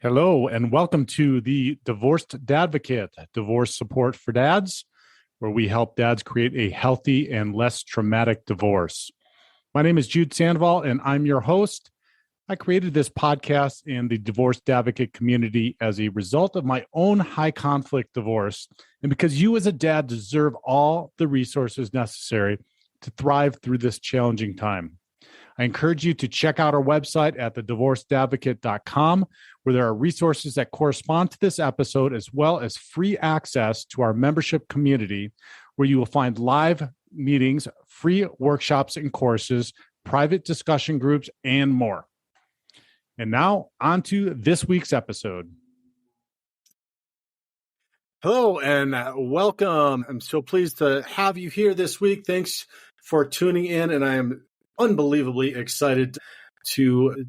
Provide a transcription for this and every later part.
Hello, and welcome to the Divorced Dadvocate, divorce support for dads, where we help dads create a healthy and less traumatic divorce. My name is Jude Sandoval, and I'm your host. I created this podcast in the Divorced Advocate community as a result of my own high conflict divorce, and because you as a dad deserve all the resources necessary to thrive through this challenging time. I encourage you to check out our website at thedivorcedadvocate.com, where there are resources that correspond to this episode, as well as free access to our membership community, where you will find live meetings, free workshops and courses, private discussion groups, and more. And now, on to this week's episode. Hello and welcome. I'm so pleased to have you here this week. Thanks for tuning in, and I am unbelievably excited to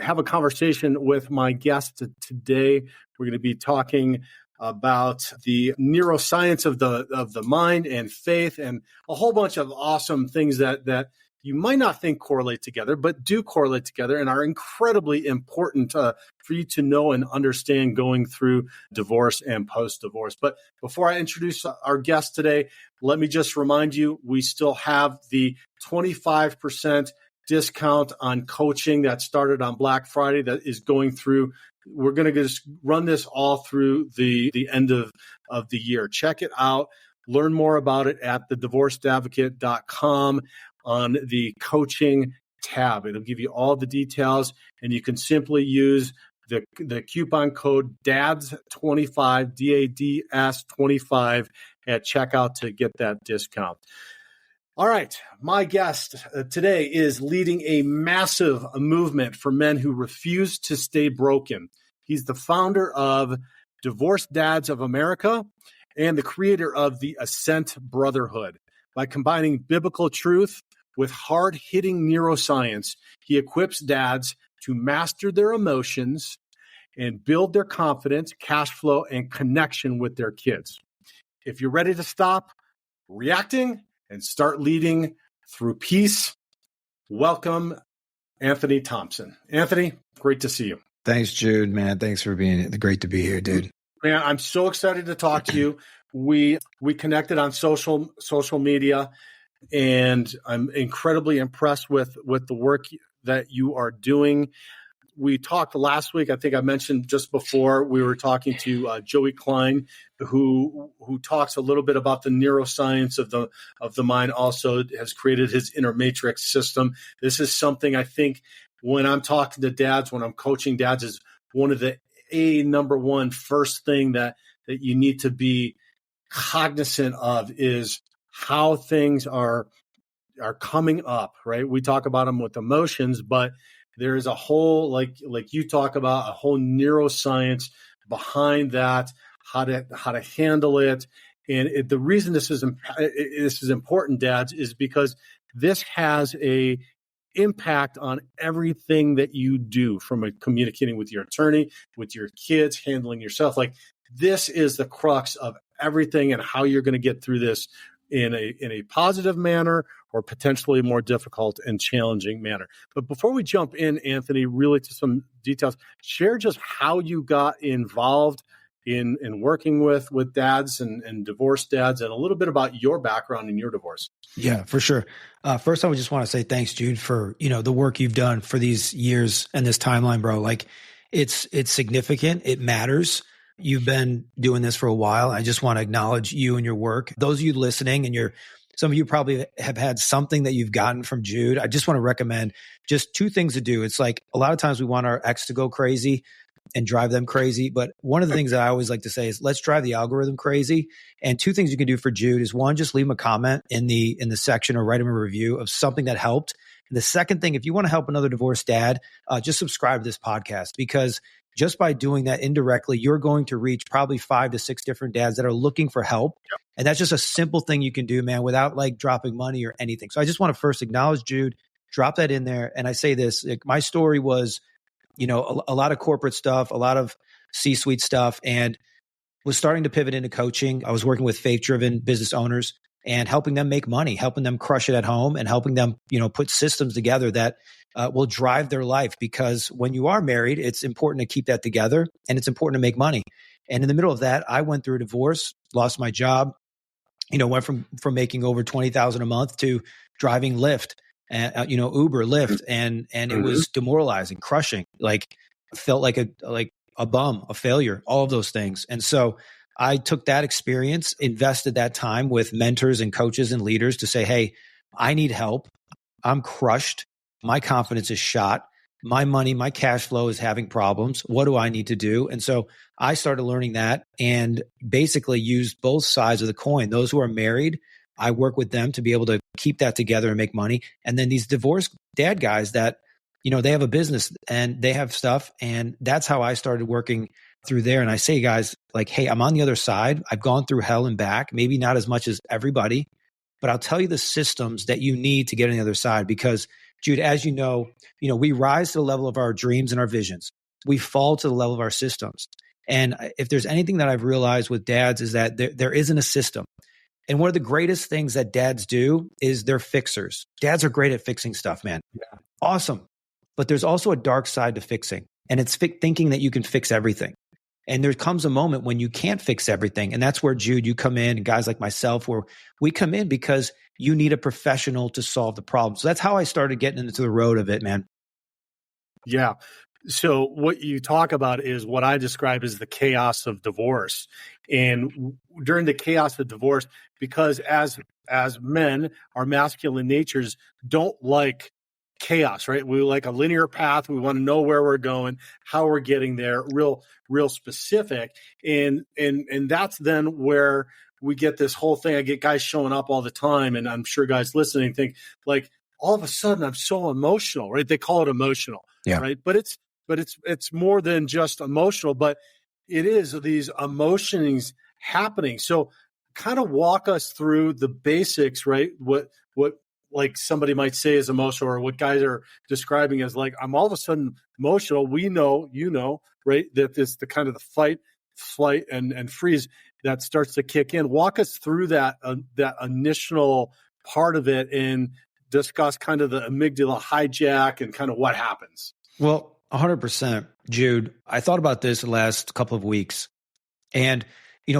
have a conversation with my guest today. We're going to be talking about the neuroscience of the mind and faith, and a whole bunch of awesome things that you might not think correlate together, but do correlate together and are incredibly important for you to know and understand going through divorce and post-divorce. But before I introduce our guest today, let me just remind you, we still have the 25% discount on coaching that started on Black Friday that is going through. We're going to just run this all through the end of the year. Check it out. Learn more about it at thedivorcedadvocate.com on the coaching tab. It'll give you all the details, and you can simply use the coupon code DADS25, DADS25 at checkout to get that discount. All right, my guest today is leading a massive movement for men who refuse to stay broken. He's the founder of Divorced Dads of America and the creator of the Ascent Brotherhood. By combining biblical truth with hard-hitting neuroscience, he equips dads to master their emotions and build their confidence, cash flow, and connection with their kids. If you're ready to stop reacting and start leading through peace, welcome Anthony Thompson. Anthony, great to see you. Thanks, Jude, man. Thanks for being great to be here, dude. Man, I'm so excited to talk to you. We connected on social media, and I'm incredibly impressed with the work that you are doing. We talked last week. I think I mentioned just before we were talking to Joey Klein, who talks a little bit about the neuroscience of the mind. Also, has created his inner matrix system. This is something I think when I'm talking to dads, when I'm coaching dads, is one of the number one first thing that you need to be cognizant of is how things are coming up, right? We talk about them with emotions, but there is a whole, like you talk about, a whole neuroscience behind that, how to handle it. And the reason this is important, dads, is because this has a impact on everything that you do, from communicating with your attorney, with your kids, handling yourself. Like, this is the crux of everything and how you're going to get through this in a positive manner or potentially more difficult and challenging manner. But before we jump in, Anthony, really to some details, share just how you got involved in working with dads and divorced dads, and a little bit about your background in your divorce. Yeah, for sure. First, I would just want to say thanks, Jude, for the work you've done for these years and this timeline, bro. Like, it's significant. It matters. You've been doing this for a while. I just want to acknowledge you and your work. Those of you listening, and some of you probably have had something that you've gotten from Jude. I just want to recommend just two things to do. It's like, a lot of times we want our ex to go crazy and drive them crazy. But one of the things that I always like to say is, let's drive the algorithm crazy. And two things you can do for Jude is, one, just leave him a comment in the section or write him a review of something that helped. And the second thing, if you want to help another divorced dad, just subscribe to this podcast, because just by doing that indirectly, you're going to reach probably 5 to 6 different dads that are looking for help. Yep. And that's just a simple thing you can do, man, without like dropping money or anything. So I just want to first acknowledge Jude, drop that in there. And I say this, like, my story was, a lot of corporate stuff, a lot of C-suite stuff, and was starting to pivot into coaching. I was working with faith-driven business owners and helping them make money, helping them crush it at home, and helping them, put systems together that will drive their life, because when you are married, it's important to keep that together, and it's important to make money. And in the middle of that, I went through a divorce, lost my job, went from making over $20,000 a month to driving Lyft, and Uber, Lyft, and it was demoralizing, crushing. Like, felt like a bum, a failure, all of those things. And so I took that experience, invested that time with mentors and coaches and leaders to say, hey, I need help. I'm crushed. My confidence is shot. My money, my cash flow is having problems. What do I need to do? And so I started learning that, and basically used both sides of the coin. Those who are married, I work with them to be able to keep that together and make money. And then these divorced dad guys that, they have a business and they have stuff. And that's how I started working through there. And I say, guys, like, hey, I'm on the other side. I've gone through hell and back, maybe not as much as everybody, but I'll tell you the systems that you need to get on the other side. Because, Jude, as you know, we rise to the level of our dreams and our visions. We fall to the level of our systems. And if there's anything that I've realized with dads is that there isn't a system. And one of the greatest things that dads do is they're fixers. Dads are great at fixing stuff, man. Yeah. Awesome. But there's also a dark side to fixing. And it's thinking that you can fix everything. And there comes a moment when you can't fix everything. And that's where, Jude, you come in, and guys like myself, where we come in because you need a professional to solve the problem. So that's how I started getting into the road of it, man. Yeah. So what you talk about is what I describe as the chaos of divorce. And during the chaos of divorce, because as men, our masculine natures don't like chaos, right? We like a linear path. We want to know where we're going, how we're getting there, real specific. And that's then where we get this whole thing. I get guys showing up all the time, and I'm sure guys listening think like, all of a sudden I'm so emotional, right? They call it emotional, right? But it's more than just emotional, but it is these emotions happening. So kind of walk us through the basics, right? What like somebody might say is emotional, or what guys are describing as like, I'm all of a sudden emotional. We know, right, that it's the kind of the fight, flight, and freeze that starts to kick in. Walk us through that initial part of it and discuss kind of the amygdala hijack and kind of what happens. Well, 100%, Jude. I thought about this the last couple of weeks, and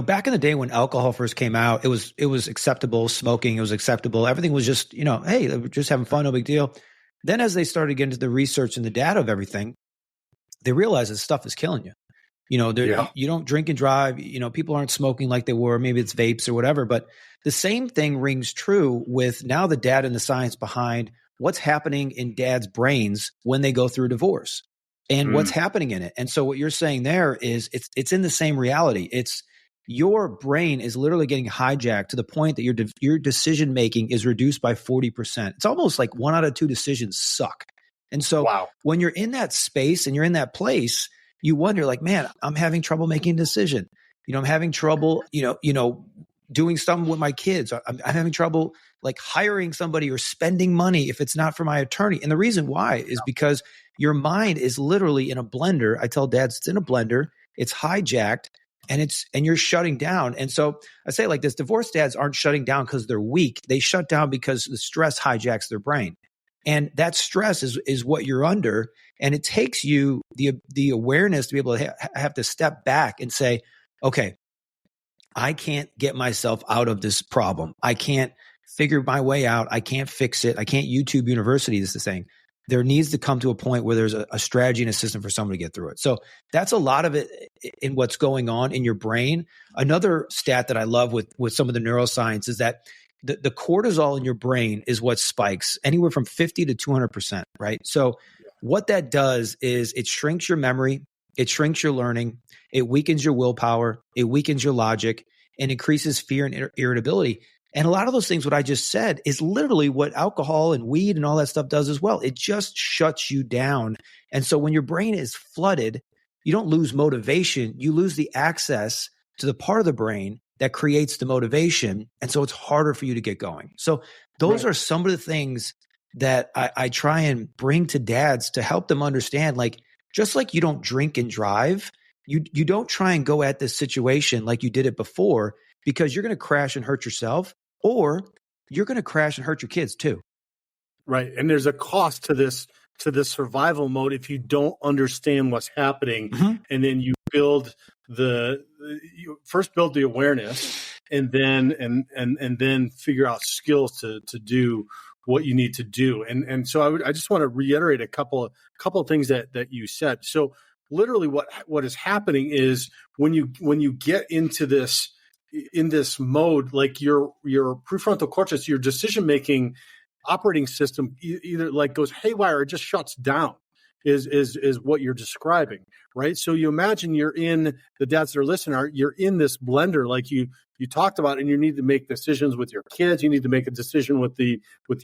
back in the day when alcohol first came out, it was acceptable. Smoking, it was acceptable. Everything was just, hey, they were just having fun, no big deal. Then as they started getting into the research and the data of everything, they realized this stuff is killing you. You don't drink and drive. People aren't smoking like they were. Maybe it's vapes or whatever. But the same thing rings true with now the data and the science behind what's happening in dads' brains when they go through a divorce and what's happening in it. And so what you're saying there is it's in the same reality. It's your brain is literally getting hijacked to the point that your decision making is reduced by 40%. It's almost like 1 out of 2 decisions suck. And so when you're in that space and you're in that place, you wonder, like, man, I'm having trouble making a decision. I'm having trouble, doing something with my kids. I'm having trouble like hiring somebody or spending money if it's not for my attorney. And the reason why is because your mind is literally in a blender. I tell dads it's in a blender. It's hijacked. And you're shutting down. And so I say like this, divorced dads aren't shutting down because they're weak. They shut down because the stress hijacks their brain. And that stress is what you're under. And it takes you the awareness to be able to have to step back and say, okay, I can't get myself out of this problem. I can't figure my way out. I can't fix it. I can't YouTube University is the saying. There needs to come to a point where there's a strategy and a system for someone to get through it. So that's a lot of it in what's going on in your brain. Another stat that I love with some of the neuroscience is that the cortisol in your brain is what spikes anywhere from 50 to 200%, right? So what that does is it shrinks your memory, it shrinks your learning, it weakens your willpower, it weakens your logic, and increases fear and irritability. And a lot of those things, what I just said, is literally what alcohol and weed and all that stuff does as well. It just shuts you down. And so when your brain is flooded, you don't lose motivation. You lose the access to the part of the brain that creates the motivation. And so it's harder for you to get going. So those are some of the things that I try and bring to dads to help them understand, like, just like you don't drink and drive, you don't try and go at this situation like you did it before, because you're going to crash and hurt yourself, or you're going to crash and hurt your kids too. Right. And there's a cost to this to the survival mode if you don't understand what's happening. And then you you first build the awareness, and then figure out skills to do what you need to do. And so I just want to reiterate a couple of things that you said. So literally what is happening is when you get into this mode, like your prefrontal cortex, your decision making operating system either like goes haywire or just shuts down, is what you're describing, right? So you imagine you're in, the dads that are listening, you're in this blender like you talked about, and you need to make decisions with your kids. You need to make a decision with the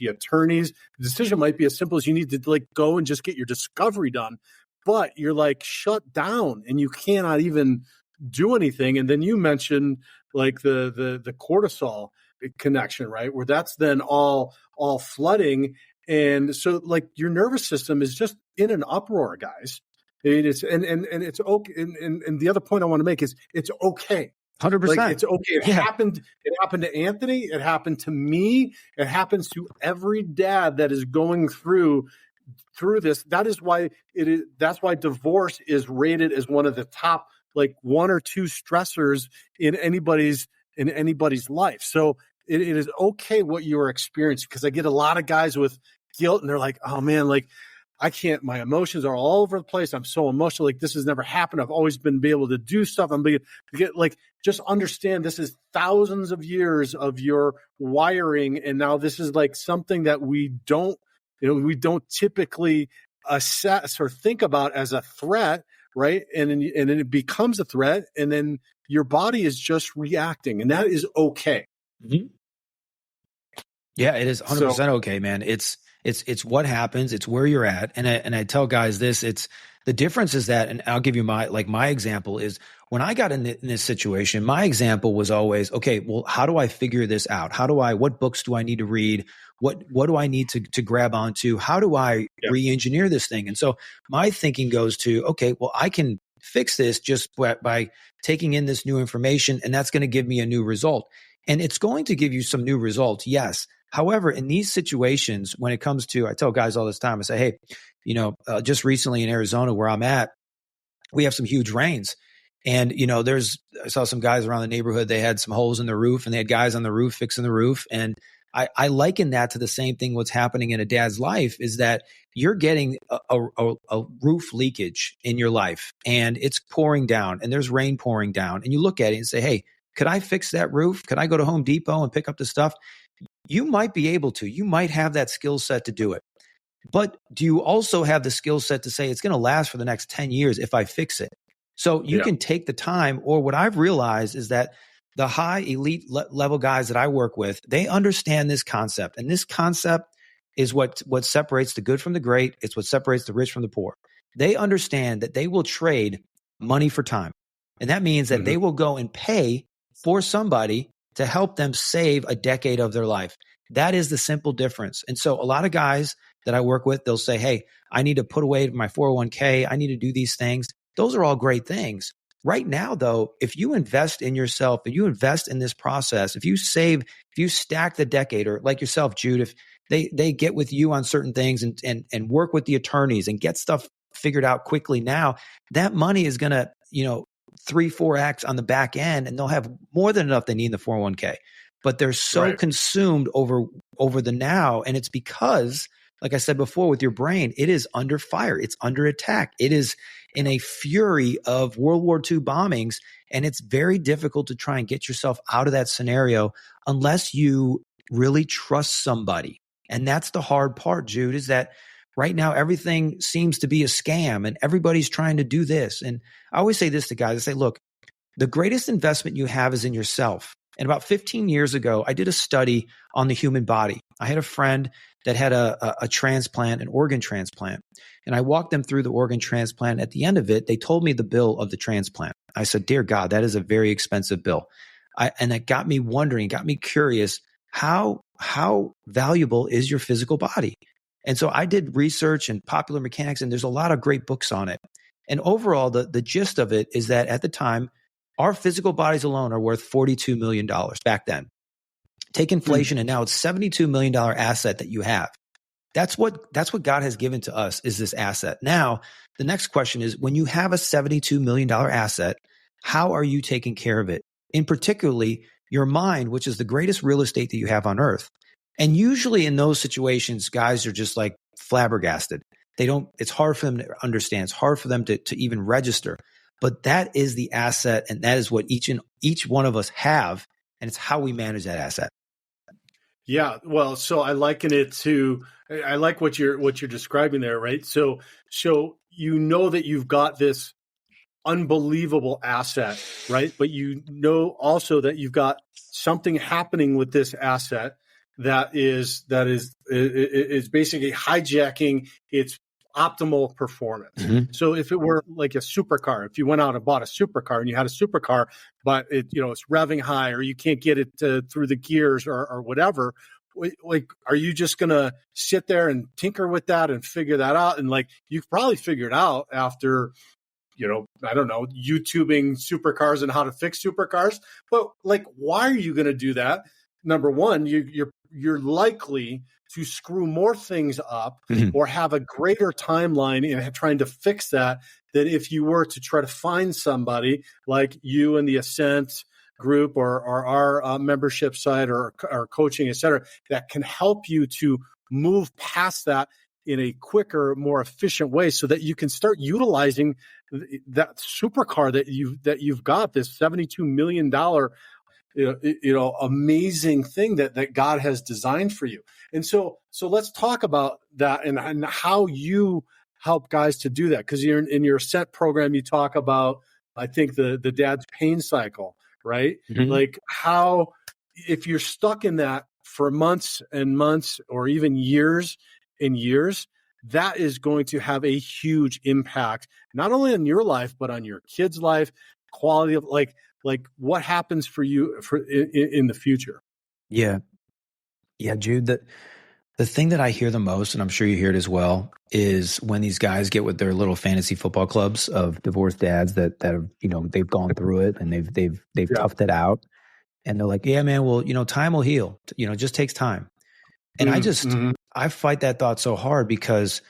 attorneys. The decision might be as simple as you need to like go and just get your discovery done, but you're like shut down and you cannot even do anything. And then you mentioned like the cortisol connection, right? Where that's then all flooding. And so like your nervous system is just in an uproar, guys. It is, and it's okay. And the other point I want to make is it's okay. 100%. Like, it's okay. It happened to Anthony. It happened to me. It happens to every dad that is going through this. That's why divorce is rated as one of the top like 1 or 2 stressors in anybody's life. So it is okay what you're experiencing, because I get a lot of guys with guilt and they're like, oh man, like I can't, my emotions are all over the place. I'm so emotional. Like this has never happened. I've always been able to do stuff. Just understand this is thousands of years of your wiring. And now this is like something that we don't typically assess or think about as a threat, right? And then it becomes a threat, and then your body is just reacting, and that is okay. Mm-hmm. Yeah, it is 100% okay, man. It's what happens. It's where you're at. And I tell guys this, it's the difference is that, and I'll give you my example is when I got in this situation, my example was always, okay, well, how do I figure this out? What books do I need to read? What do I need to grab onto? How do I re-engineer this thing? And so my thinking goes to, okay, well, I can fix this just by taking in this new information, and that's going to give me a new result. And it's going to give you some new results, yes. However, in these situations, when it comes to, I tell guys all this time, I say, hey, just recently in Arizona where I'm at, we have some huge rains. And, I saw some guys around the neighborhood, they had some holes in the roof, and they had guys on the roof fixing the roof. And I liken that to the same thing what's happening in a dad's life is that you're getting a roof leakage in your life, and it's pouring down, and there's rain pouring down. And you look at it and say, hey, could I fix that roof? Could I go to Home Depot and pick up the stuff? You might be able to. You might have that skill set to do it. But do you also have the skill set to say it's going to last for the next 10 years if I fix it? So you can take the time, or what I've realized is that the high elite level guys that I work with, they understand this concept. And this concept is what separates the good from the great. It's what separates the rich from the poor. They understand that they will trade money for time. And that means that they will go and pay for somebody to help them save a decade of their life. That is the simple difference. And so a lot of guys that I work with, they'll say, hey, I need to put away my 401k. I need to do these things. Those are all great things. Right now, though, if you invest in yourself, if you invest in this process, if you stack the decade, or like yourself, Jude, if they get with you on certain things and work with the attorneys and get stuff figured out quickly now, that money is going to, 3-4x on the back end, and they'll have more than enough they need in the 401k. But they're so consumed over the now. And it's because, like I said before, with your brain, it is under fire. It's under attack. It is in a fury of World War II bombings. And it's very difficult to try and get yourself out of that scenario unless you really trust somebody. And that's the hard part, Jude, is that right now everything seems to be a scam and everybody's trying to do this. And I always say this to guys. I say, look, the greatest investment you have is in yourself. And about 15 years ago, I did a study on the human body. I had a friend that had a transplant, an organ transplant. And I walked them through the organ transplant. At the end of it, they told me the bill of the transplant. I said, dear God, that is a very expensive bill. And that got me wondering, got me curious, how valuable is your physical body? And so I did research in popular mechanics, and there's a lot of great books on it. And overall, the gist of it is that at the time, our physical bodies alone are worth $42 million back then. Take inflation, and now it's $72 million asset that you have. That's what God has given to us, is this asset. Now, the next question is, when you have a $72 million asset, how are you taking care of it? In particularly your mind, which is the greatest real estate that you have on earth. And usually in those situations, guys are just like flabbergasted. It's hard for them to understand. It's hard for them to even register. But that is the asset, and that is what each one of us have, and it's how we manage that asset. Yeah, well, so I liken it to, I like what you're describing there, right? So you know that you've got this unbelievable asset, right? But you know also that you've got something happening with this asset that is basically hijacking its optimal performance. Mm-hmm. So if it were like a supercar, if you went out and bought a supercar and you had a supercar, but it's revving high, or you can't get it through the gears or whatever, like, are you just going to sit there and tinker with that and figure that out? And like, you've probably figured out after, I don't know, YouTubing supercars and how to fix supercars, but like, why are you going to do that? Number one, you're likely to screw more things up or have a greater timeline in trying to fix that than if you were to try to find somebody like you and the Ascent group or our membership site or coaching, et cetera, that can help you to move past that in a quicker, more efficient way so that you can start utilizing that supercar that you've got, this $72 million amazing thing that God has designed for you. And so let's talk about that and how you help guys to do that. Because in your Ascent program, you talk about, I think, the dad's pain cycle, right? Mm-hmm. Like how, if you're stuck in that for months and months or even years and years, that is going to have a huge impact, not only on your life, but on your kid's life, quality of like what happens for you in the future. Yeah, Jude, the thing that I hear the most, and I'm sure you hear it as well, is when these guys get with their little fantasy football clubs of divorced dads that have, they've gone through it and they've toughed it out, and they're like, yeah, man, well, time will heal. It just takes time. And I fight that thought so hard because,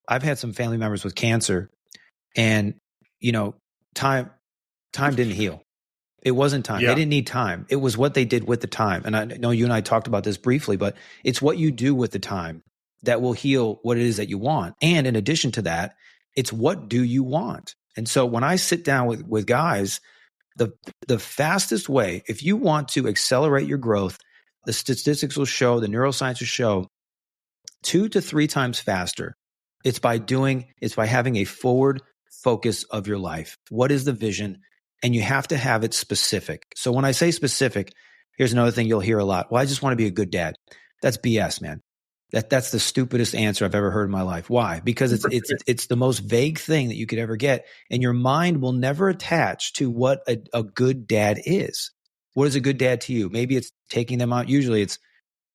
I've had some family members with cancer, and time didn't heal. It wasn't time. Yeah. They didn't need time. It was what they did with the time. And I know you and I talked about this briefly, but it's what you do with the time that will heal what it is that you want. And in addition to that, it's what do you want? And so when I sit down with guys, the fastest way, if you want to accelerate your growth, the statistics will show, the neuroscience will show 2 to 3 times faster. It's by having a forward focus of your life. What is the vision? And you have to have it specific. So when I say specific, here's another thing you'll hear a lot. Well, I just want to be a good dad. That's BS, man. That's the stupidest answer I've ever heard in my life. Why? Because it's the most vague thing that you could ever get. And your mind will never attach to what a good dad is. What is a good dad to you? Maybe it's taking them out. Usually it's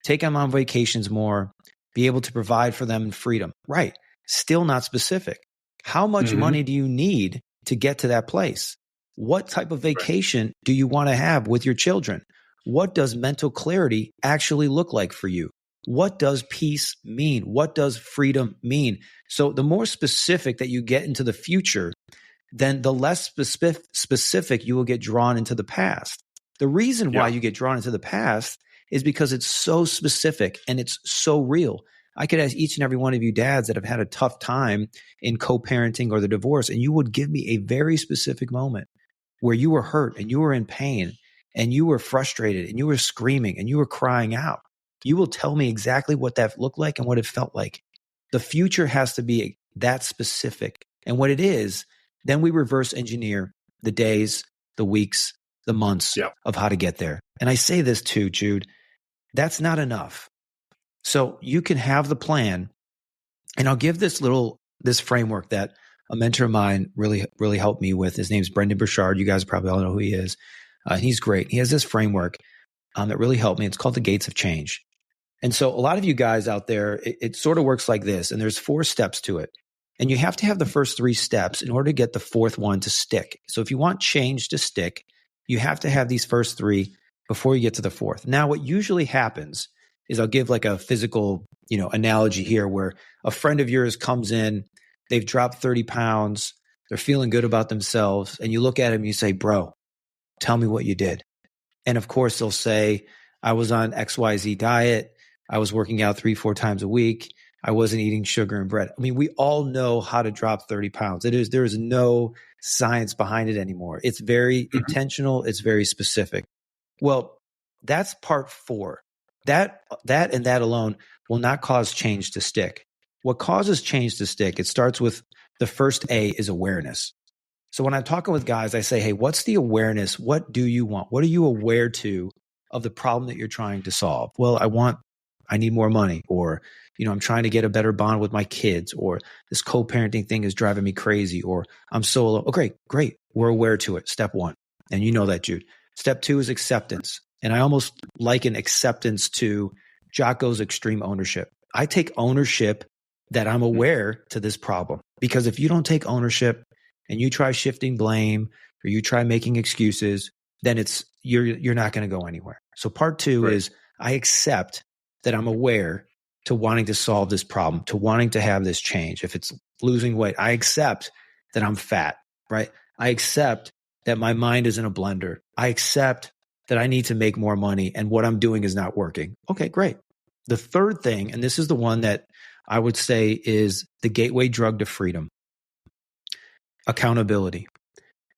take them on vacations more, be able to provide for them in freedom. Right. Still not specific. How much money do you need to get to that place? What type of vacation do you want to have with your children? What does mental clarity actually look like for you? What does peace mean? What does freedom mean? So the more specific that you get into the future, then the less specific you will get drawn into the past. The reason why you get drawn into the past is because it's so specific and it's so real. I could ask each and every one of you dads that have had a tough time in co-parenting or the divorce, and you would give me a very specific moment where you were hurt and you were in pain and you were frustrated and you were screaming and you were crying out. You will tell me exactly what that looked like and what it felt like. The future has to be that specific. And what it is, then we reverse engineer the days, the weeks, the months of how to get there. And I say this too, Jude, that's not enough. So you can have the plan, and I'll give this framework that a mentor of mine really helped me with. His name's Brendan Burchard. You guys probably all know who he is. He's great. He has this framework that really helped me. It's called the Gates of Change. And so a lot of you guys out there, it sort of works like this, and there's 4 steps to it. And you have to have the first 3 steps in order to get the 4th one to stick. So if you want change to stick, you have to have these first 3 before you get to the 4th. Now, what usually happens is I'll give like a physical, analogy here where a friend of yours comes in, they've dropped 30 pounds, they're feeling good about themselves. And you look at him and you say, bro, tell me what you did. And of course they'll say, I was on XYZ diet. I was working out 3-4 times a week. I wasn't eating sugar and bread. I mean, we all know how to drop 30 pounds. There is no science behind it anymore. It's very intentional. It's very specific. Well, that's part 4. That and that alone will not cause change to stick. What causes change to stick, it starts with the first A is awareness. So when I'm talking with guys, I say, hey, what's the awareness? What do you want? What are you aware to of the problem that you're trying to solve? Well, I need more money, or, I'm trying to get a better bond with my kids, or this co-parenting thing is driving me crazy, or I'm solo. Okay, great. We're aware to it. Step 1. And you know that, Jude. Step 2 is acceptance. And I almost liken acceptance to Jocko's extreme ownership. I take ownership that I'm aware to this problem, because if you don't take ownership and you try shifting blame or you try making excuses, then you're not going to go anywhere. So part 2 is I accept that I'm aware to wanting to solve this problem, to wanting to have this change. If it's losing weight, I accept that I'm fat, right? I accept that my mind is in a blender. I accept that I need to make more money and what I'm doing is not working. Okay, great. The third thing, and this is the one that I would say is the gateway drug to freedom: accountability.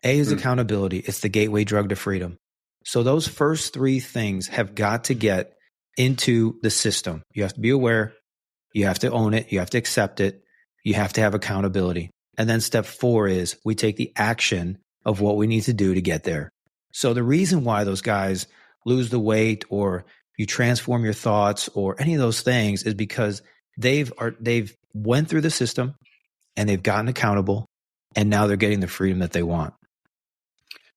A is accountability. It's the gateway drug to freedom. So those first 3 things have got to get into the system. You have to be aware. You have to own it. You have to accept it. You have to have accountability. And then step 4 is we take the action of what we need to do to get there. So the reason why those guys lose the weight, or you transform your thoughts, or any of those things, is because they've went through the system and they've gotten accountable, and now they're getting the freedom that they want.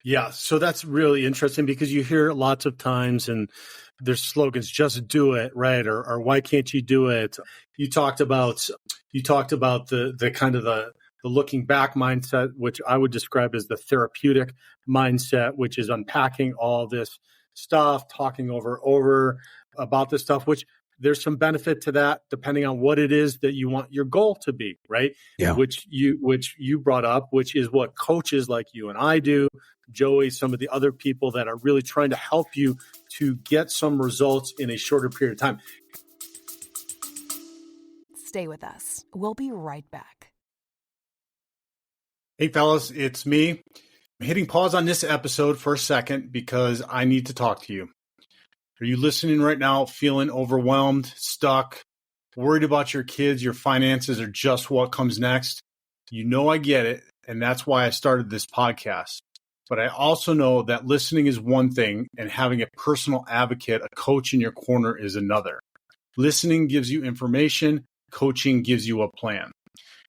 Yeah, so that's really interesting, because you hear lots of times, and there's slogans, just do it, right? Or why can't you do it? You talked about the kind of the looking back mindset, which I would describe as the therapeutic mindset, which is unpacking all this stuff, talking over about this stuff, which there's some benefit to that depending on what it is that you want your goal to be, right? Yeah. Which you brought up, which is what coaches like you and I do, Joey, some of the other people that are really trying to help you to get some results in a shorter period of time. Stay with us. We'll be right back. Hey, fellas, it's me. I'm hitting pause on this episode for a second because I need to talk to you. Are you listening right now, feeling overwhelmed, stuck, worried about your kids, your finances, or just what comes next? You know I get it, and that's why I started this podcast. But I also know that listening is one thing, and having a personal advocate, a coach in your corner, is another. Listening gives you information. Coaching gives you a plan.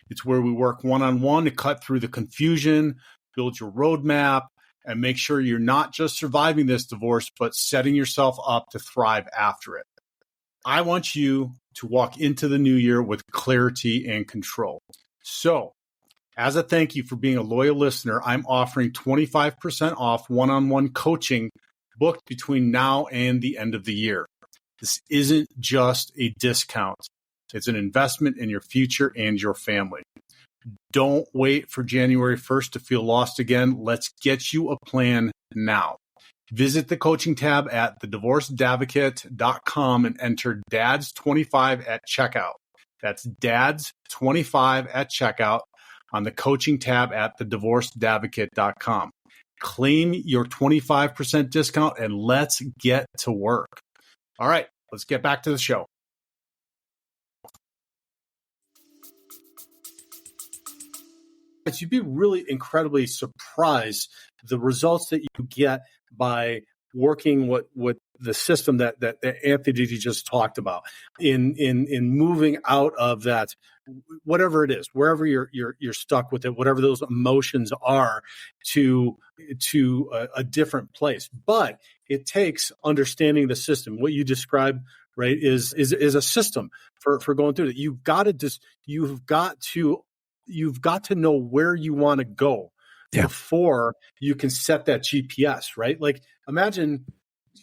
It's where we work one-on-one to cut through the confusion, build your roadmap, and make sure you're not just surviving this divorce, but setting yourself up to thrive after it. I want you to walk into the new year with clarity and control. So, as a thank you for being a loyal listener, I'm offering 25% off one-on-one coaching booked between now and the end of the year. This isn't just a discount. It's an investment in your future and your family. Don't wait for January 1st to feel lost again. Let's get you a plan now. Visit the coaching tab at thedivorcedadvocate.com and enter DADS25 at checkout. That's DADS25 at checkout on the coaching tab at thedivorcedadvocate.com. Claim your 25% discount and let's get to work. All right, let's get back to the show. You'd be really incredibly surprised the results that you get by working with the system that Anthony just talked about in moving out of that, whatever it is, wherever you're stuck with it, whatever those emotions are, to a different place. But it takes understanding the system. What you described, right, is a system for going through it. You've got to know where you want to go before you can set that GPS, right? Like imagine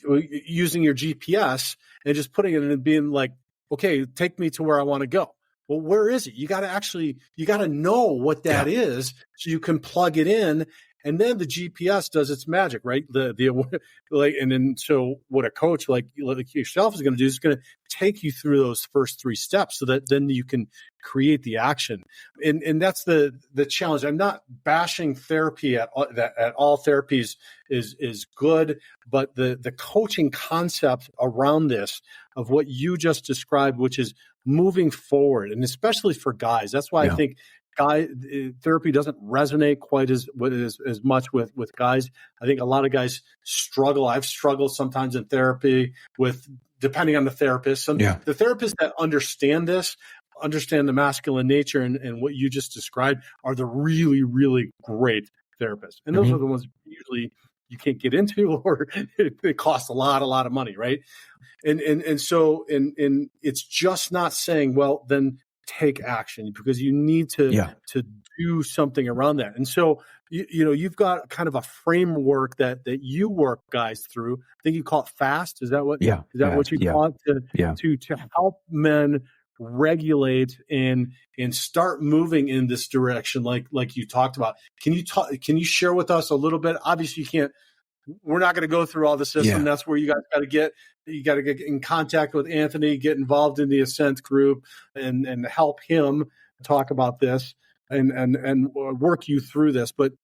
using your GPS and just putting it in and being like, okay, take me to where I want to go. Well, where is it? You got to know what that is so you can plug it in. And then the GPS does its magic, right? And then so what a coach like yourself is going to do is going to take you through those first 3 steps so that then you can create the action. And that's the challenge. I'm not bashing therapy at all. Therapies is good, but the coaching concept around this of what you just described, which is moving forward, and especially for guys, that's why I think therapy doesn't resonate quite as much with guys. I think a lot of guys struggle. I've struggled sometimes in therapy with, depending on the therapist. The therapists that understand the masculine nature and what you just described are the really, really great therapists. And those are the ones usually you can't get into, or it costs a lot of money, right? And so it's just not saying, well, then take action, because you need to do something around that. And so you've got kind of a framework that you work guys through. I think you call it FAST. Is that what what you call it to help men regulate and start moving in this direction, like you talked about? Can you share with us a little bit? Obviously, you can't. We're not going to go through all the system. Yeah. That's where you guys got to get in contact with Anthony, get involved in the Ascent group, and help him talk about this and work you through this. But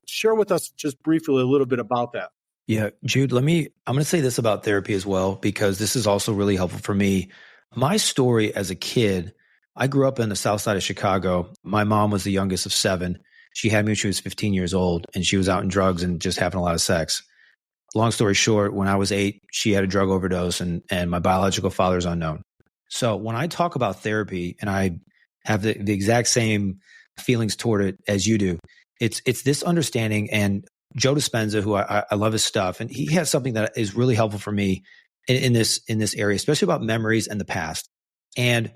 share with us just briefly a little bit about that. Yeah, Jude, I'm going to say this about therapy as well, because this is also really helpful for me. My story as a kid, I grew up in the south side of Chicago. My mom was the youngest of 7. She had me when she was 15 years old, and she was out in drugs and just having a lot of sex. Long story short, when I was 8, she had a drug overdose, and my biological father is unknown. So when I talk about therapy, and I have the exact same feelings toward it as you do, it's this understanding. And Joe Dispenza, who I love his stuff, and he has something that is really helpful for me in this area, especially about memories and the past. And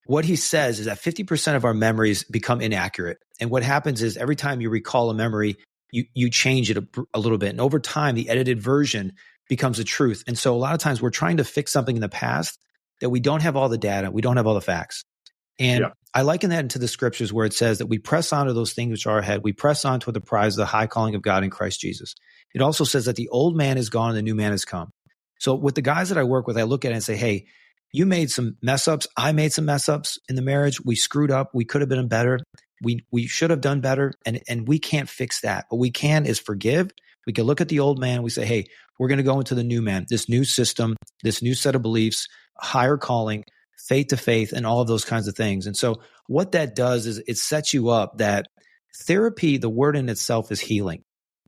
what he says is that 50% of our memories become inaccurate. And what happens is every time you recall a memory, you change it a little bit. And over time, the edited version becomes the truth. And so a lot of times we're trying to fix something in the past that we don't have all the data, we don't have all the facts. And I liken that into the scriptures where it says that we press on to those things which are ahead. We press on toward the prize of the high calling of God in Christ Jesus. It also says that the old man is gone and the new man has come. So with the guys that I work with, I look at it and say, hey, you made some mess ups. I made some mess ups in the marriage. We screwed up. We could have been better. We should have done better. And we can't fix that. What we can is forgive. We can look at the old man. We say, hey, we're going to go into the new man, this new system, this new set of beliefs, higher calling, faith to faith, and all of those kinds of things. And so what that does is it sets you up that therapy, the word in itself, is healing.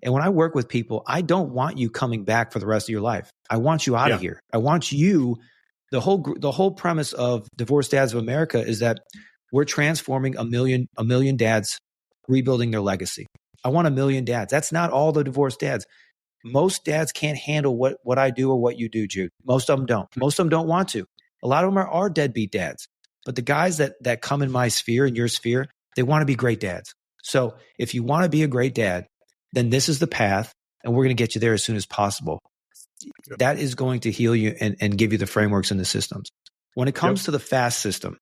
And when I work with people, I don't want you coming back for the rest of your life. I want you out of here. I want you. The whole premise of Divorced Dads of America is that we're transforming a million dads, rebuilding their legacy. I want 1 million dads. That's not all the divorced dads. Most dads can't handle what I do or what you do, Jude. Most of them don't. Most of them don't want to. A lot of them are deadbeat dads. But the guys that come in my sphere, in your sphere, they want to be great dads. So if you want to be a great dad, then this is the path, and we're going to get you there as soon as possible. That is going to heal you and give you the frameworks and the systems. When it comes to the FAST system,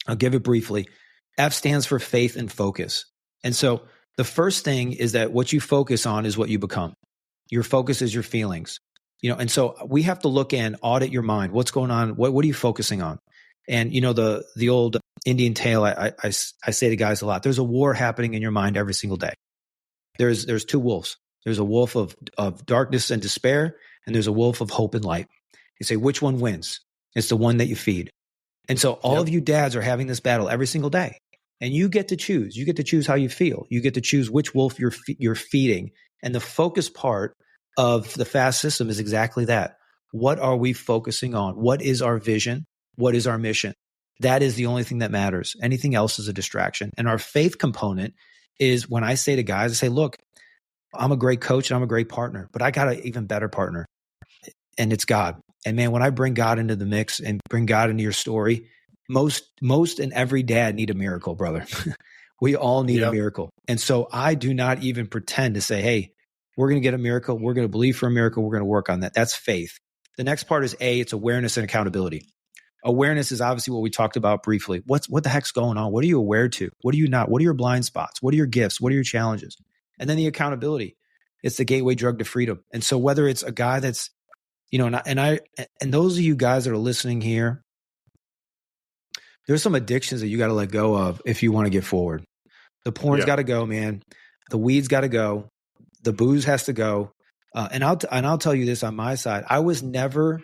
I'll give it briefly. F stands for faith and focus. And so the first thing is that what you focus on is what you become. Your focus is your feelings. And so we have to look and audit your mind. What's going on? What are you focusing on? And the old Indian tale, I say to guys a lot, there's a war happening in your mind every single day. There's 2 wolves. There's a wolf of darkness and despair, and there's a wolf of hope and light. You say, which one wins? It's the one that you feed. And so all of you dads are having this battle every single day, and you get to choose. You get to choose how you feel. You get to choose which wolf you're feeding. And the focus part of the FAST system is exactly that. What are we focusing on? What is our vision? What is our mission? That is the only thing that matters. Anything else is a distraction. And our faith component is when I say to guys, I say, look, I'm a great coach and I'm a great partner, but I got an even better partner, and it's God. And man, when I bring God into the mix and bring God into your story, most and every dad need a miracle, brother. We all need a miracle. And so I do not even pretend to say, hey, We're going to get a miracle. We're going to believe for a miracle. We're going to work on that. That's faith. The next part is it's awareness and accountability. Awareness is obviously what we talked about briefly. What the heck's going on? What are you aware to? What are you not? What are your blind spots? What are your gifts? What are your challenges? And then the accountability. It's the gateway drug to freedom. And so whether it's a guy that's, and those of you guys that are listening here, there's some addictions that you got to let go of if you want to get forward. The porn's got to go, man. The weed's got to go. The booze has to go. And I'll tell you this on my side. I was never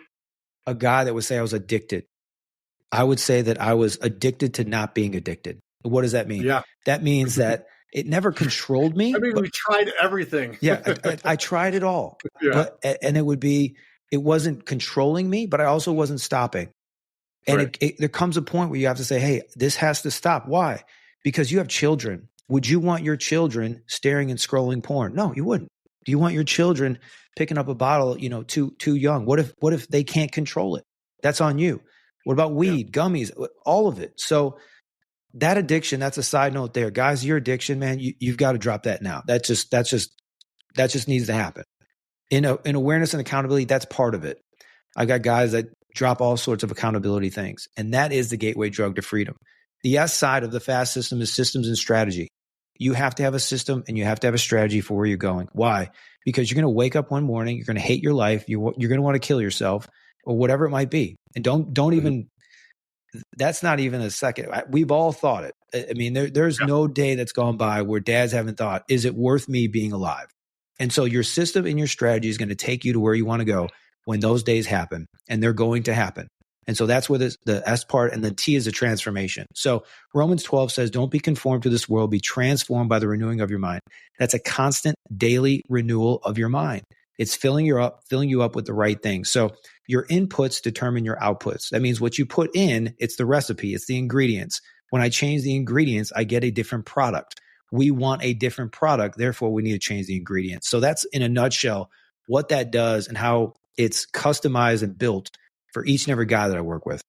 a guy that would say I was addicted. I would say that I was addicted to not being addicted. What does that mean? Yeah. That means that it never controlled me. I mean, we tried everything. I tried it all. Yeah. And it wasn't controlling me, but I also wasn't stopping. And there comes a point where you have to say, hey, this has to stop. Why? Because you have children. Would you want your children staring and scrolling porn? No, you wouldn't. Do you want your children picking up a bottle, too young? What if they can't control it? That's on you. What about weed, gummies, all of it? So that addiction, that's a side note there. Guys, your addiction, man, you've got to drop that now. That just needs to happen. In awareness and accountability, that's part of it. I got guys that drop all sorts of accountability things. And that is the gateway drug to freedom. The S side of the FAST system is systems and strategy. You have to have a system and you have to have a strategy for where you're going. Why? Because you're going to wake up one morning, you're going to hate your life, you're going to want to kill yourself or whatever it might be. And don't even, that's not even a second. We've all thought it. I mean, there's no day that's gone by where dads haven't thought, is it worth me being alive? And so your system and your strategy is going to take you to where you want to go when those days happen, and they're going to happen. And so that's where the S part, and the T is the transformation. So Romans 12 says, don't be conformed to this world, be transformed by the renewing of your mind. That's a constant daily renewal of your mind. It's filling you up with the right things. So your inputs determine your outputs. That means what you put in, it's the recipe, it's the ingredients. When I change the ingredients, I get a different product. We want a different product. Therefore, we need to change the ingredients. So that's in a nutshell what that does and how it's customized and built for each and every guy that I work with.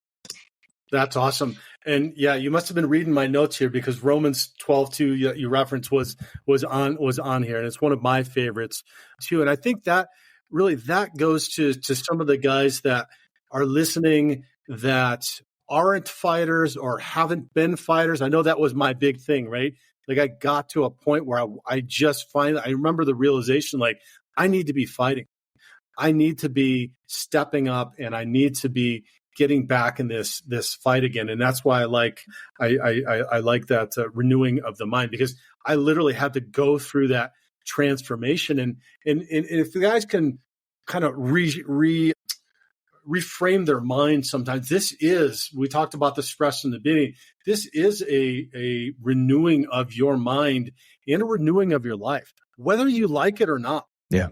That's awesome. And you must have been reading my notes here, because Romans 12:2 you referenced was on here, and it's one of my favorites too. And I think that really goes to some of the guys that are listening that aren't fighters or haven't been fighters. I know that was my big thing, right? Like I got to a point where I remember the realization, like I need to be fighting. I need to be stepping up, and I need to be getting back in this fight again. And that's why I like that renewing of the mind, because I literally had to go through that transformation. And if the guys can kind of reframe their mind sometimes, we talked about the stress in the beginning. This is a renewing of your mind and a renewing of your life, whether you like it or not. Yeah.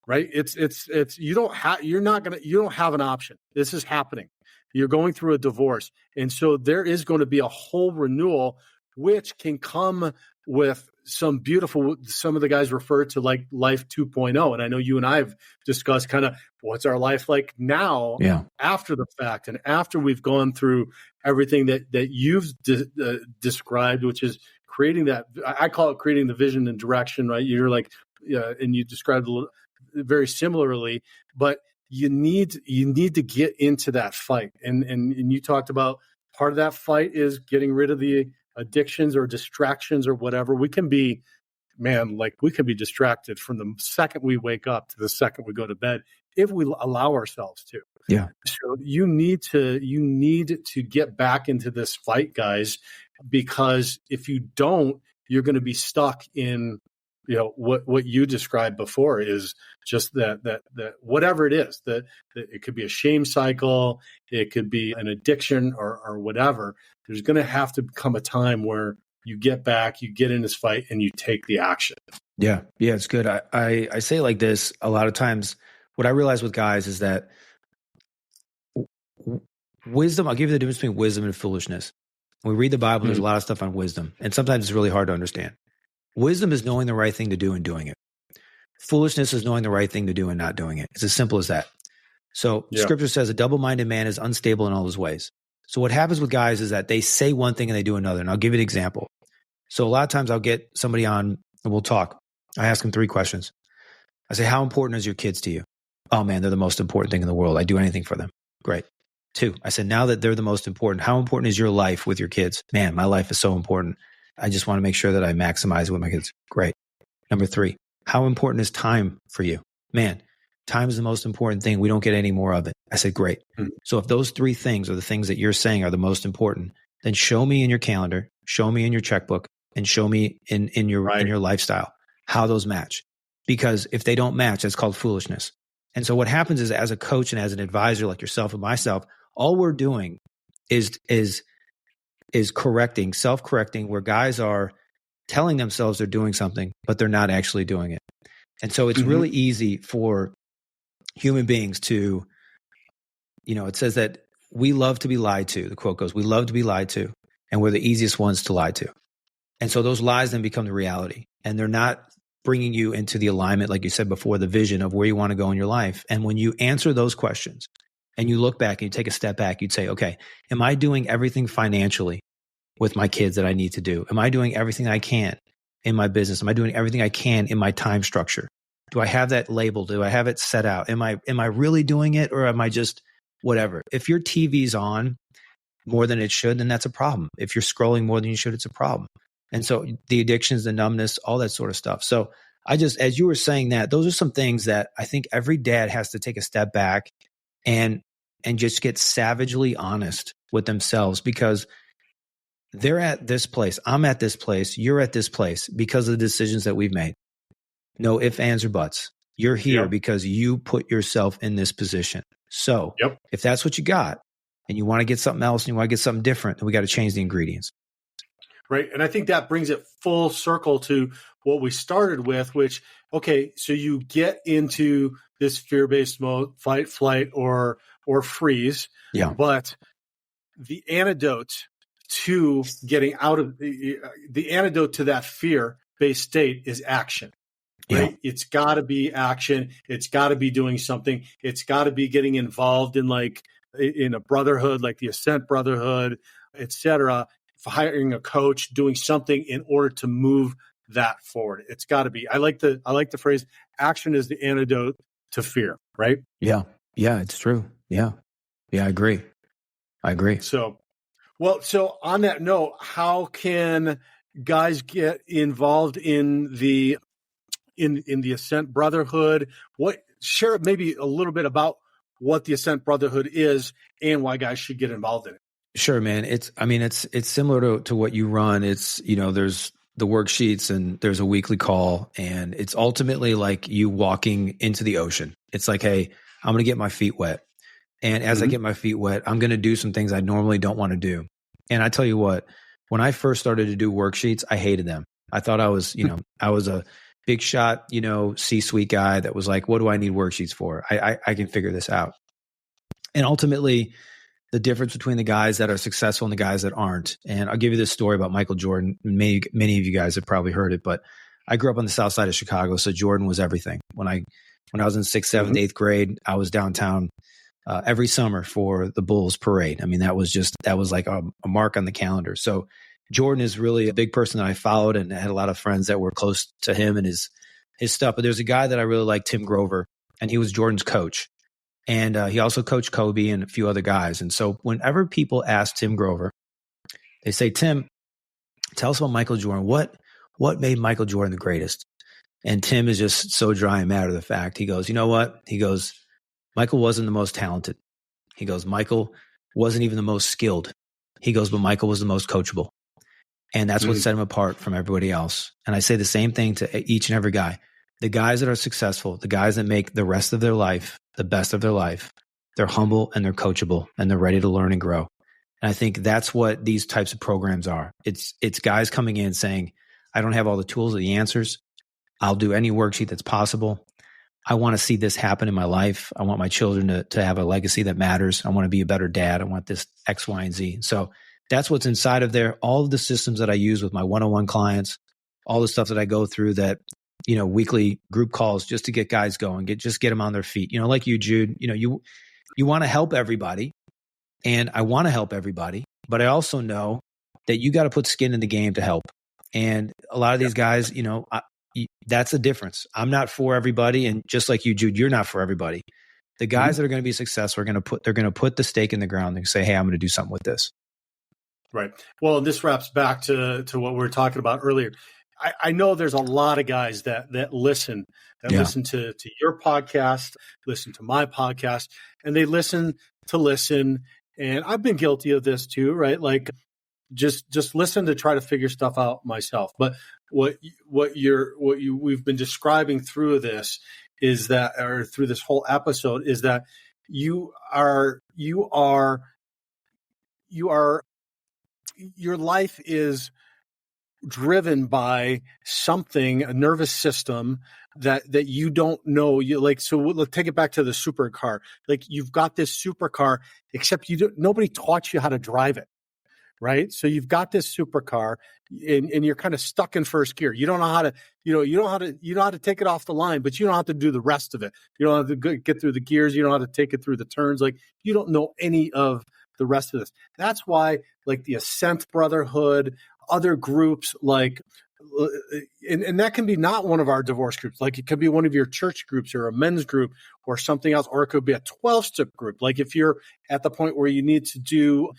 Right. You don't have an option. This is happening. You're going through a divorce. And so there is going to be a whole renewal, which can come with some of the guys refer to like life 2.0. And I know you and I have discussed kind of what's our life like now after the fact. And after we've gone through everything that you've described, which is creating that, I call it creating the vision and direction, right? You're like, and you described a little very similarly, but you need to get into that fight. And you talked about part of that fight is getting rid of the addictions or distractions or whatever. We can be distracted from the second we wake up to the second we go to bed if we allow ourselves to. Yeah. So you need to get back into this fight, guys, because if you don't, you're going to be stuck in what you described before is just that whatever it is, that it could be a shame cycle, it could be an addiction or whatever. There's going to have to come a time where you get back, you get in this fight, and you take the action. Yeah, it's good. I say it like this a lot of times. What I realize with guys is that wisdom, I'll give you the difference between wisdom and foolishness. When we read the Bible, there's a lot of stuff on wisdom, and sometimes it's really hard to understand. Wisdom is knowing the right thing to do and doing it. Foolishness is knowing the right thing to do and not doing it. It's as simple as that. So Scripture says a double-minded man is unstable in all his ways. So what happens with guys is that they say one thing and they do another. And I'll give you an example. So a lot of times I'll get somebody on and we'll talk. I ask them 3 questions. I say, how important is your kids to you? Oh man, they're the most important thing in the world. I'd do anything for them. Great. 2, I said, now that they're the most important, how important is your life with your kids? Man, my life is so important. I just want to make sure that I maximize it with my kids. Great. Number 3, how important is time for you? Man, time is the most important thing. We don't get any more of it. I said, great. So if those 3 things are the things that you're saying are the most important, then show me in your calendar, show me in your checkbook, and show me in your lifestyle how those match. Because if they don't match, that's called foolishness. And so what happens is, as a coach and as an advisor like yourself and myself, all we're doing is correcting, self-correcting, where guys are telling themselves they're doing something, but they're not actually doing it. And so it's really easy for human beings to, it says that we love to be lied to. The quote goes, we love to be lied to, and we're the easiest ones to lie to. And so those lies then become the reality, and they're not bringing you into the alignment, like you said before, the vision of where you want to go in your life. And when you answer those questions and you look back and you take a step back, you'd say, okay, am I doing everything financially with my kids that I need to do? Am I doing everything I can in my business? Am I doing everything I can in my time structure? Do I have that labeled? Do I have it set out? Am I really doing it, or am I just whatever? If your TV's on more than it should, then that's a problem. If you're scrolling more than you should, it's a problem. And so the addictions, the numbness, all that sort of stuff. So I just, as you were saying that, those are some things that I think every dad has to take a step back and just get savagely honest with themselves, because they're at this place. I'm at this place. You're at this place because of the decisions that we've made. No ifs, ands, or buts. You're here because you put yourself in this position. So if that's what you got and you want to get something else and you want to get something different, then we got to change the ingredients. Right. And I think that brings it full circle to what we started with, which, okay, so you get into this fear-based mode, fight, flight, or freeze. Yeah. But the antidote to getting out of the antidote to that fear-based state is action. Right. Yeah. It's got to be action. It's got to be doing something. It's got to be getting involved in a brotherhood, like the Ascent Brotherhood, et cetera. Hiring a coach, doing something in order to move that forward. It's got to be. I like the phrase, action is the antidote to fear, right? Yeah. Yeah, it's true. Yeah. Yeah, I agree. So on that note, how can guys get involved in the Ascent Brotherhood? Share maybe a little bit about what the Ascent Brotherhood is and why guys should get involved in it. Sure, man. It's similar to what you run. It's, there's the worksheets and there's a weekly call, and it's ultimately like you walking into the ocean. It's like, hey, I'm going to get my feet wet. And as I get my feet wet, I'm going to do some things I normally don't want to do. And I tell you what, when I first started to do worksheets, I hated them. I thought I was, I was a big shot, C-suite guy that was like, what do I need worksheets for? I can figure this out. And ultimately, the difference between the guys that are successful and the guys that aren't. And I'll give you this story about Michael Jordan. Many of you guys have probably heard it, but I grew up on the south side of Chicago, so Jordan was everything. When I was in 6th, 7th, 8th grade, I was downtown every summer for the Bulls parade. I mean, that was like a mark on the calendar. So Jordan is really a big person that I followed, and I had a lot of friends that were close to him and his stuff. But there's a guy that I really liked, Tim Grover, and he was Jordan's coach. And he also coached Kobe and a few other guys. And so whenever people ask Tim Grover, they say, Tim, tell us about Michael Jordan. What made Michael Jordan the greatest? And Tim is just so dry and matter of fact. He goes, you know what? He goes, Michael wasn't the most talented. He goes, Michael wasn't even the most skilled. He goes, but Michael was the most coachable. And that's what set him apart from everybody else. And I say the same thing to each and every guy. The guys that are successful, the guys that make the rest of their life the best of their life, they're humble and they're coachable and they're ready to learn and grow. And I think that's what these types of programs are. It's guys coming in saying, I don't have all the tools or the answers. I'll do any worksheet that's possible. I want to see this happen in my life. I want my children to have a legacy that matters. I want to be a better dad. I want this X, Y, and Z. So that's what's inside of there. All of the systems that I use with my one-on-one clients, all the stuff that I go through, that weekly group calls just to get guys going, get them on their feet. Like you, Jude, you want to help everybody, and I want to help everybody, but I also know that you got to put skin in the game to help. And a lot of these guys, that's the difference. I'm not for everybody. And just like you, Jude, you're not for everybody. The guys that are going to be successful they're going to put the stake in the ground and say, hey, I'm going to do something with this. Right. Well, this wraps back to what we were talking about earlier. I know there's a lot of guys that listen to your podcast, listen to my podcast, and they listen. And I've been guilty of this too, right? Like just listen to try to figure stuff out myself. But we've been describing through this is that, or through this whole episode, is that your life is driven by something, a nervous system that you don't know. So let's take it back to the supercar. Like, you've got this supercar, except nobody taught you how to drive it. Right. So you've got this supercar and you're kind of stuck in first gear. You don't know how to, you know how to take it off the line, but you don't have to do the rest of it. You don't have to get through the gears. You don't have to take it through the turns. Like, you don't know any of the rest of this. That's why, like, the Ascent Brotherhood, other groups, like, and that can be not one of our divorce groups. Like, it could be one of your church groups or a men's group or something else, or it could be a 12-step group. Like, if you're at the point where you need to do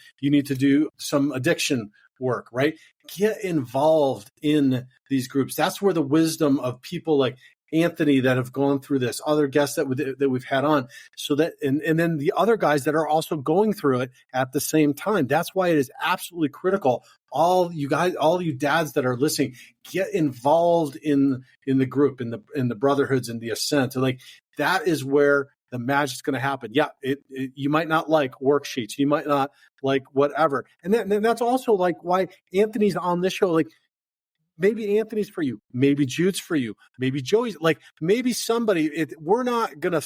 some addiction work, right? Get involved in these groups. That's where the wisdom of people like Anthony that have gone through this, other guests that we've had on, so that, and then the other guys that are also going through it at the same time. That's why it is absolutely critical. All you dads that are listening, get involved in the group, in the brotherhoods, and the Ascent. So, like, that is where the magic's going to happen. Yeah, you might not like worksheets, you might not like whatever, and that's also like why Anthony's on this show. Like, maybe Anthony's for you, maybe Jude's for you, maybe Joey's, like, maybe somebody. We're not gonna,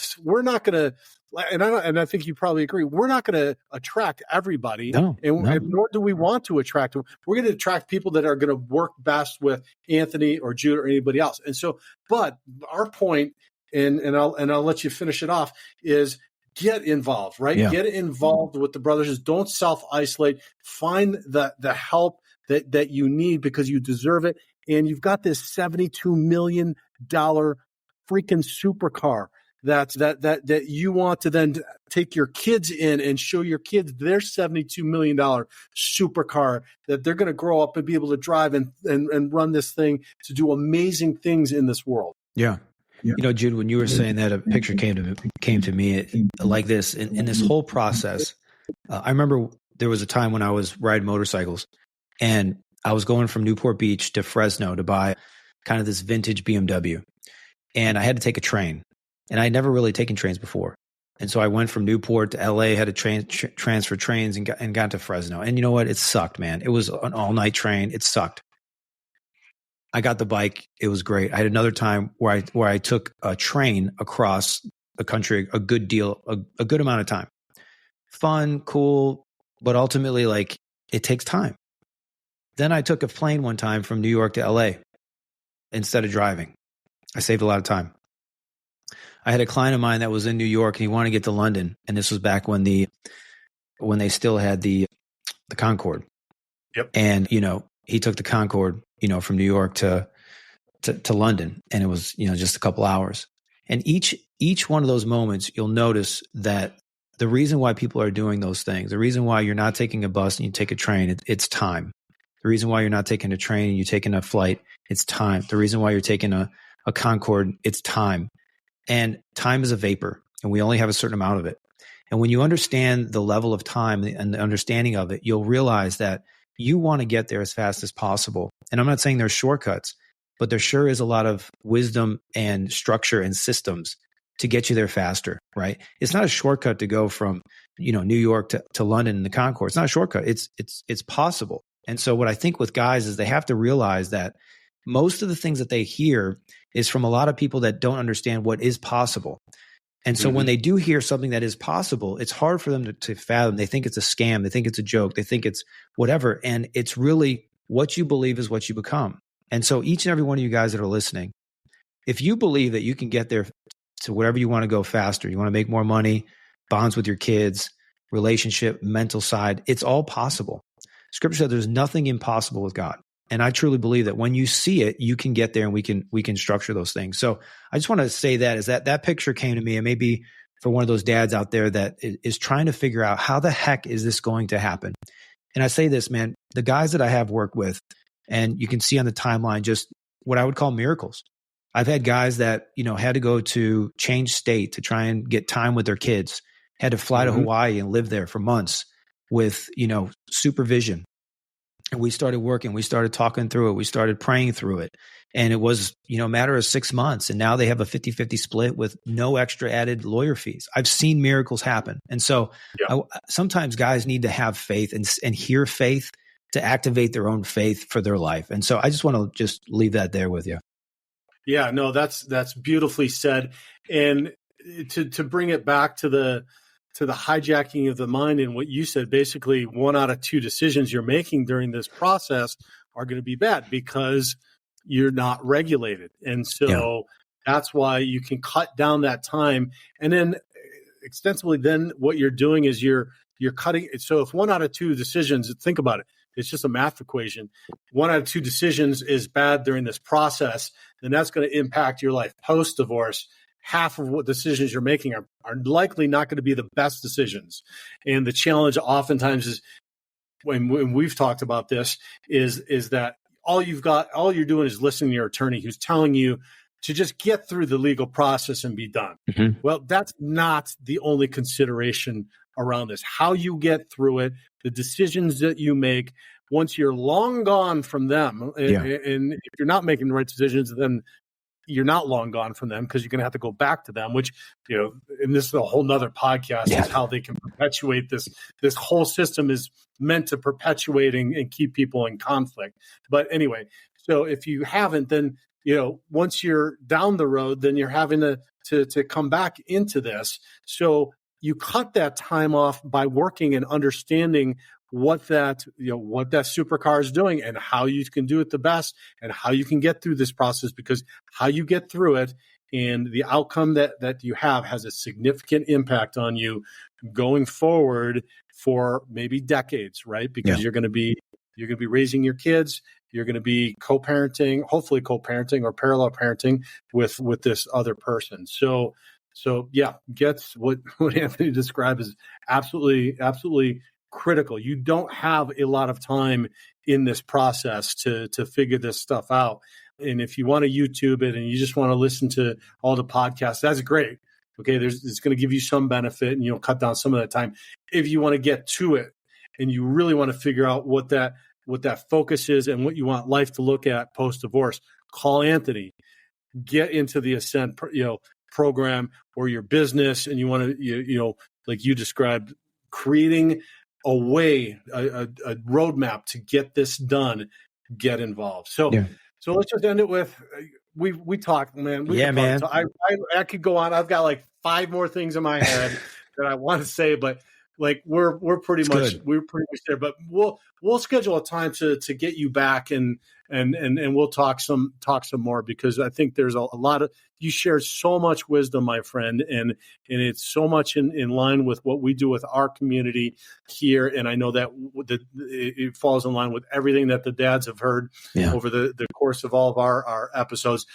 and I think you probably agree, we're not gonna attract everybody, and nor do we want to attract them. We're going to attract people that are going to work best with Anthony or Jude or anybody else. And so, but our point, and I'll let you finish it off, is get involved, right? Yeah. Get involved with the brothers. Don't self-isolate. Find the help that you need, because you deserve it. And you've got this $72 million freaking supercar that you want to then take your kids in and show your kids their $72 million supercar that they're going to grow up and be able to drive and run this thing to do amazing things in this world. Yeah. You know, Jude, when you were saying that, a picture came to me like this. In this whole process, I remember there was a time when I was riding motorcycles, and I was going from Newport Beach to Fresno to buy kind of this vintage BMW. And I had to take a train. And I had never really taken trains before. And so I went from Newport to LA, had to transfer trains and got to Fresno. And you know what? It sucked, man. It was an all-night train. It sucked. I got the bike. It was great. I had another time where I took a train across the country a good amount of time. Fun, cool, but ultimately, like, it takes time. Then I took a plane one time from New York to LA instead of driving. I saved a lot of time. I had a client of mine that was in New York and he wanted to get to London. And this was back when they still had the Concorde. Yep. And, he took the Concorde, from New York to London. And it was, just a couple hours. And each one of those moments, you'll notice that the reason why people are doing those things, the reason why you're not taking a bus and you take a train, it's time. The reason why you're not taking a train and you're taking a flight, it's time. The reason why you're taking a Concorde, it's time. And time is a vapor, and we only have a certain amount of it. And when you understand the level of time and the understanding of it, you'll realize that you want to get there as fast as possible. And I'm not saying there's shortcuts, but there sure is a lot of wisdom and structure and systems to get you there faster, right? It's not a shortcut to go from, New York to London in the Concorde. It's not a shortcut. It's possible. And so what I think with guys is they have to realize that most of the things that they hear is from a lot of people that don't understand what is possible. And so when they do hear something that is possible, it's hard for them to fathom. They think it's a scam. They think it's a joke. They think it's whatever. And it's really what you believe is what you become. And so each and every one of you guys that are listening, if you believe that you can get there to whatever you want to go faster, you want to make more money, bonds with your kids, relationship, mental side, it's all possible. Scripture said there's nothing impossible with God. And I truly believe that when you see it, you can get there and we can structure those things. So I just want to say that picture came to me, and maybe for one of those dads out there that is trying to figure out how the heck is this going to happen. And I say this, man, the guys that I have worked with, and you can see on the timeline, just what I would call miracles. I've had guys that, had to go to change state to try and get time with their kids, had to fly to Hawaii and live there for months with, supervision. And we started working, we started talking through it, we started praying through it. And it was, a matter of 6 months. And now they have a 50-50 split with no extra added lawyer fees. I've seen miracles happen. And so sometimes guys need to have faith and hear faith to activate their own faith for their life. And so I just want to just leave that there with you. Yeah, no, that's beautifully said. And to bring it back to the hijacking of the mind and what you said, basically 1 out of 2 decisions you're making during this process are going to be bad because you're not regulated. And so that's why you can cut down that time. And then extensively, then what you're doing is you're cutting it. So if 1 out of 2 decisions, think about it, it's just a math equation. 1 out of 2 decisions is bad during this process, then that's going to impact your life post-divorce. Half of what decisions you're making are likely not going to be the best decisions. And the challenge oftentimes is when we've talked about this is that all you're doing is listening to your attorney who's telling you to just get through the legal process and be done. Mm-hmm. Well, that's not the only consideration around this. How you get through it, the decisions that you make once you're long gone from them. And if you're not making the right decisions, then you're not long gone from them because you're going to have to go back to them, which, and this is a whole nother podcast is how they can perpetuate this. This whole system is meant to perpetuate and keep people in conflict. But anyway, so if you haven't, then, once you're down the road, then you're having to come back into this. So you cut that time off by working and understanding what that supercar is doing and how you can do it the best and how you can get through this process, because how you get through it and the outcome that you have has a significant impact on you going forward for maybe decades, right? Because you're going to be raising your kids. You're going to be hopefully co-parenting or parallel parenting with this other person. So gets what Anthony described as absolutely critical. You don't have a lot of time in this process to figure this stuff out. And if you want to YouTube it and you just want to listen to all the podcasts, that's great. Okay, it's going to give you some benefit and you'll cut down some of that time. If you want to get to it and you really want to figure out what that focus is and what you want life to look at post-divorce, call Anthony. Get into the Ascent program or your business, and you want to like you described, creating a way, a roadmap to get this done. Get involved. So let's just end it with we talked, man. Man. So I could go on. I've got like 5 more things in my head that I want to say, but like we're pretty much there. But we'll schedule a time to get you back and we'll talk some more, because I think there's a lot of, you share so much wisdom, my friend, and it's so much in line with what we do with our community here. And I know that it falls in line with everything that the dads have heard over the course of all of our episodes.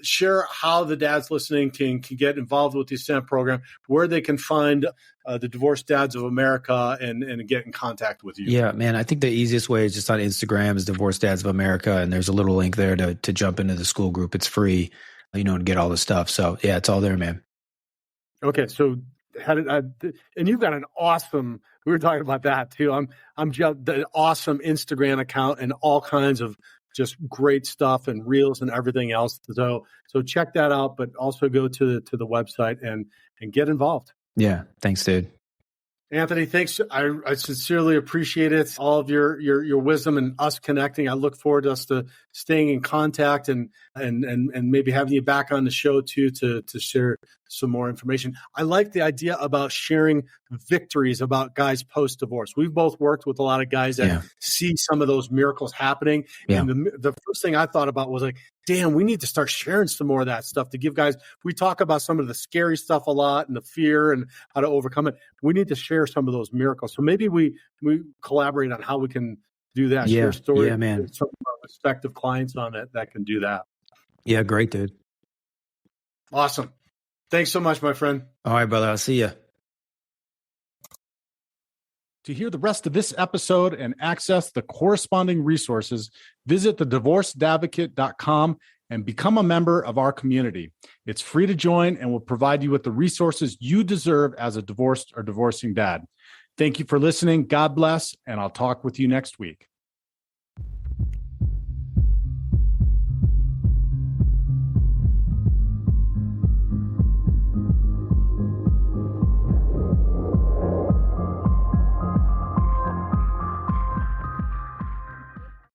Share how the dads listening can get involved with the Ascent program, where they can find the Divorced Dads of America and get in contact with you. Yeah, man. I think the easiest way is just on Instagram is Divorced Dads of America. And there's a little link there to jump into the school group. It's free, and get all the stuff. So yeah, it's all there, man. Okay. So and you've got an awesome, we were talking about that too. I'm just the awesome Instagram account and all kinds of just great stuff and reels and everything else. So check that out, but also go to the website and get involved. Yeah. Thanks, dude. Anthony, thanks. I sincerely appreciate it. All of your wisdom and us connecting. I look forward to us to staying in contact and maybe having you back on the show too to share some more information. I like the idea about sharing victories about guys post-divorce. We've both worked with a lot of guys that see some of those miracles happening. Yeah. And the first thing I thought about was like, damn, we need to start sharing some more of that stuff to give guys. We talk about some of the scary stuff a lot and the fear and how to overcome it. We need to share some of those miracles. So maybe we collaborate on how we can do that. Yeah. Share stories. Yeah, man. Some of our respective clients on it that can do that. Yeah, great, dude. Awesome. Thanks so much, my friend. All right, brother. I'll see you. To hear the rest of this episode and access the corresponding resources, visit thedivorcedadvocate.com and become a member of our community. It's free to join and will provide you with the resources you deserve as a divorced or divorcing dad. Thank you for listening. God bless, and I'll talk with you next week.